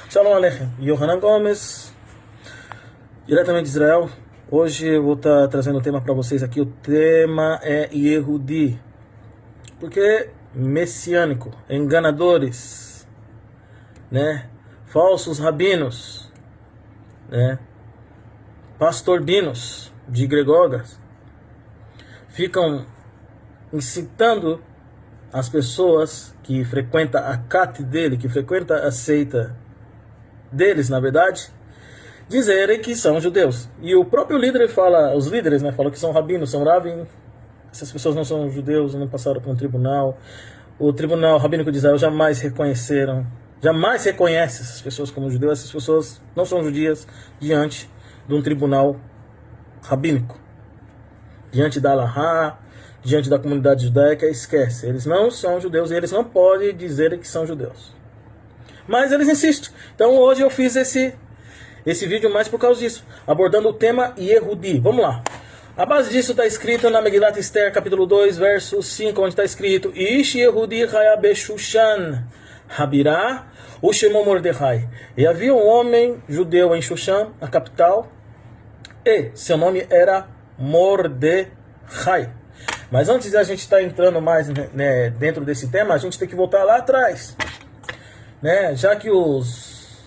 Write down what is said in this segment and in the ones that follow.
Shalom Aleichem, Yohanan Gomes, diretamente de Israel. Hoje eu vou estar trazendo um tema para vocês aqui. O tema é Yehudi, porque messiânico, enganadores, né? Falsos rabinos, né? Pastorbinos de igregogas ficam incitando as pessoas que frequentam a CAT dele, que frequentam a seita deles, na verdade, dizerem que são judeus. E o próprio líder fala, os líderes, né, falam que são rabinos, são ravim. Essas pessoas não são judeus, não passaram por um tribunal. O tribunal rabínico de Israel jamais reconhece essas pessoas como judeus. Essas pessoas não são judias diante de um tribunal rabínico. Diante da Alahá, diante da comunidade judaica, esquece. Eles não são judeus e eles não podem dizer que são judeus. Mas eles insistem. Então hoje eu fiz esse vídeo mais por causa disso, abordando o tema Yehudi. Vamos lá. A base disso está escrito na Megilat Esther, capítulo 2, verso 5, onde está escrito: Ish Yehudi Hayabe Shushan Habirá Ushemo Mordechai. E havia um homem judeu em Shushan, a capital, e seu nome era Mordechai. Mas antes de a gente estar entrando mais, né, dentro desse tema, a gente tem que voltar lá atrás, né? Já que os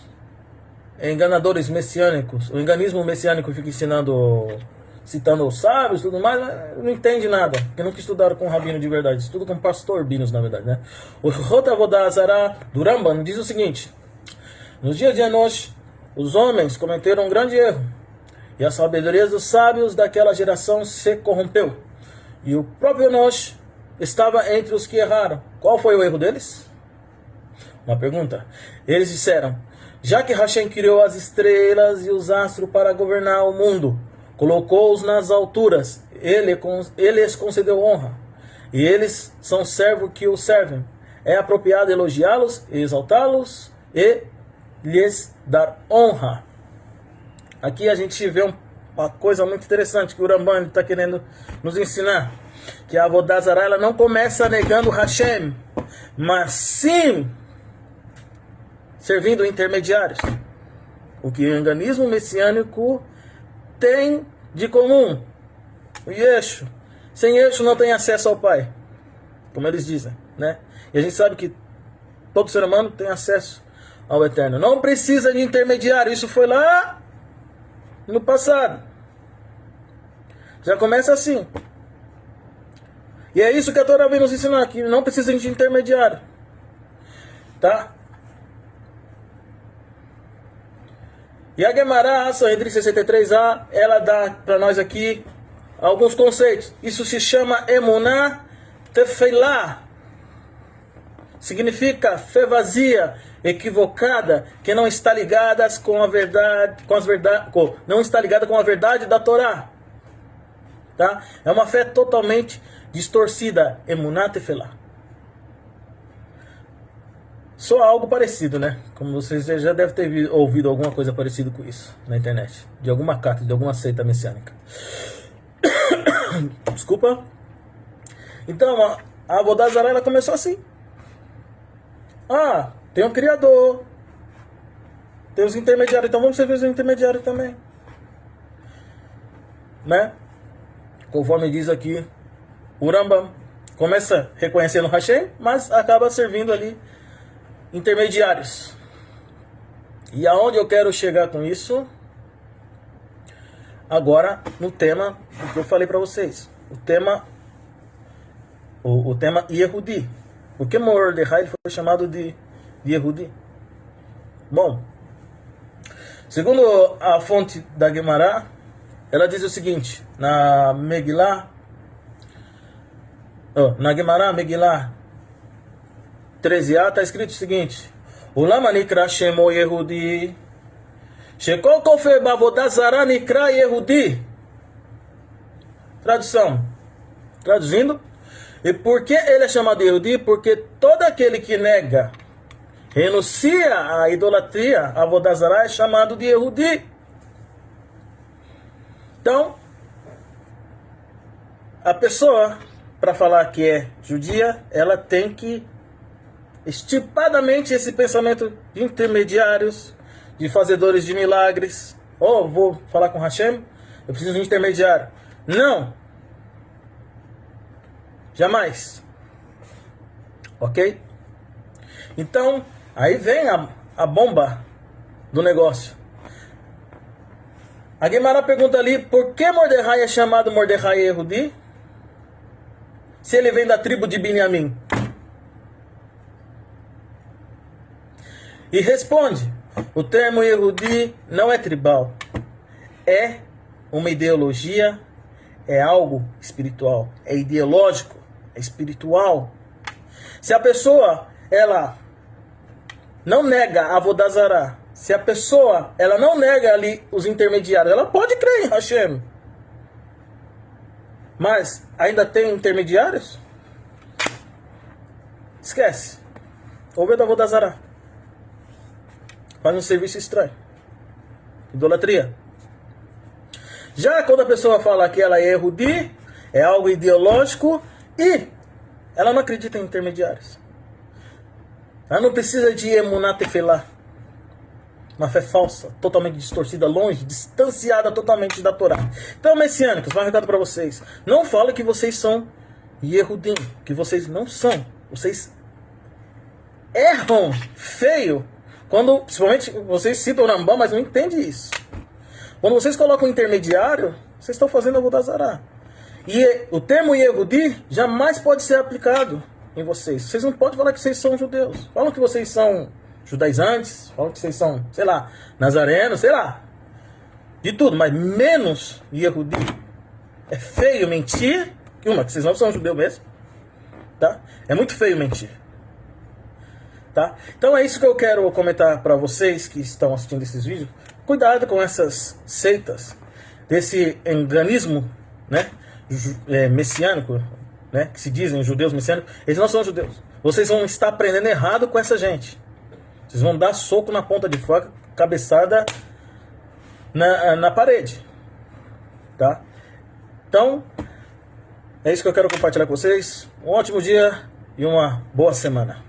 enganadores messiânicos, o enganismo messiânico fica citando os sábios e tudo mais, não entende nada, porque nunca estudaram com rabino de verdade, estuda com pastorbinos, na verdade, né? O Hot Avodah Zarah do Rambam diz o seguinte: nos dias de Enosh, os homens cometeram um grande erro, e a sabedoria dos sábios daquela geração se corrompeu, e o próprio Enosh estava entre os que erraram. Qual foi o erro deles? Uma pergunta. Eles disseram: já que Hashem criou as estrelas e os astros para governar o mundo, colocou-os nas alturas, ele lhes concedeu honra, e eles são servos que o servem. É apropriado elogiá-los, exaltá-los e lhes dar honra. Aqui a gente vê uma coisa muito interessante que o Rambam está querendo nos ensinar, que a Avodah Zarah, ela não começa negando Hashem, mas sim servindo intermediários. O que o enganismo messiânico tem de comum: o Yeshu. Sem Yeshu não tem acesso ao Pai, como eles dizem, né? E a gente sabe que todo ser humano tem acesso ao Eterno. Não precisa de intermediário. Isso foi lá no passado. Já começa assim. E é isso que a Torá vem nos ensinar, que não precisa de intermediário. Tá? E a Gemara, a Sanhedrin 63a, ela dá para nós aqui alguns conceitos. Isso se chama Emuná Tefeilah. Significa fé vazia, equivocada, que não está ligada com a verdade, não está ligada com a verdade da Torá. Tá? É uma fé totalmente distorcida. Emuná Tefeilah. Só algo parecido, né? Como vocês já devem ter ouvido alguma coisa parecida com isso na internet. De alguma carta, de alguma seita messiânica. Desculpa. Então, a Avodah Zarah, ela começou assim. Ah, tem um criador, tem os intermediários, então vamos servir os intermediários também, né? Conforme diz aqui o Rambam, começa reconhecendo Hashem, mas acaba servindo ali intermediários. E aonde eu quero chegar com isso? Agora no tema que eu falei para vocês, o tema Yehudi. Por que Mordechai foi chamado de Yehudi? Bom, segundo a fonte da Gemara, ela diz o seguinte, na Gemara, Megillah 13a, está escrito o seguinte: Ulama nikra shemo Yehudi, shekol kofe bavodah zarah nikra Yehudi. Traduzindo, e por que ele é chamado Yehudi? Porque todo aquele que nega, renuncia à idolatria, a Avodah Zarah, é chamado de Yehudi. Então, a pessoa, para falar que é judia, ela tem que estipadamente esse pensamento de intermediários, de fazedores de milagres. Oh, vou falar com Hashem, eu preciso de um intermediário. Não! Jamais. Ok? Então, aí vem a bomba do negócio. A Guimara pergunta ali, por que Mordecai é chamado Mordecai Yehudi? Se ele vem da tribo de Binyamin. E responde, o termo Yehudi não é tribal. É uma ideologia, é algo espiritual, é ideológico, é espiritual. Se a pessoa, ela não nega Avodah Zarah, se a pessoa, ela não nega ali os intermediários, ela pode crer em Hashem. Mas ainda tem intermediários? Esquece. Ouve da Avodah Zarah. Faz um serviço estranho. Idolatria. Já quando a pessoa fala que ela é Yehudi, é algo ideológico e ela não acredita em intermediários. Ela não precisa de emuná tefelá. Uma fé falsa, totalmente distorcida, longe, distanciada totalmente da Torá. Então, messiânicos, vai um recado para vocês. Não fale que vocês são Yehudim, que vocês não são. Vocês erram feio. Quando, principalmente, vocês citam o Rambam, mas não entendem isso. Quando vocês colocam intermediário, vocês estão fazendo Avodah Zarah. E o termo Yehudi jamais pode ser aplicado em vocês. Vocês não podem falar que vocês são judeus. Falam que vocês são judaizantes, falam que vocês são, sei lá, nazarenos, sei lá. De tudo, mas menos Yehudi. É feio mentir. Que vocês não são judeus mesmo. Tá? É muito feio mentir. Tá? Então é isso que eu quero comentar para vocês que estão assistindo esses vídeos. Cuidado com essas seitas, desse enganismo, né, messiânico, né, que se dizem judeus messiânicos. Eles não são judeus. Vocês vão estar aprendendo errado com essa gente. Vocês vão dar soco na ponta de faca, cabeçada na parede. Tá? Então, é isso que eu quero compartilhar com vocês. Um ótimo dia e uma boa semana.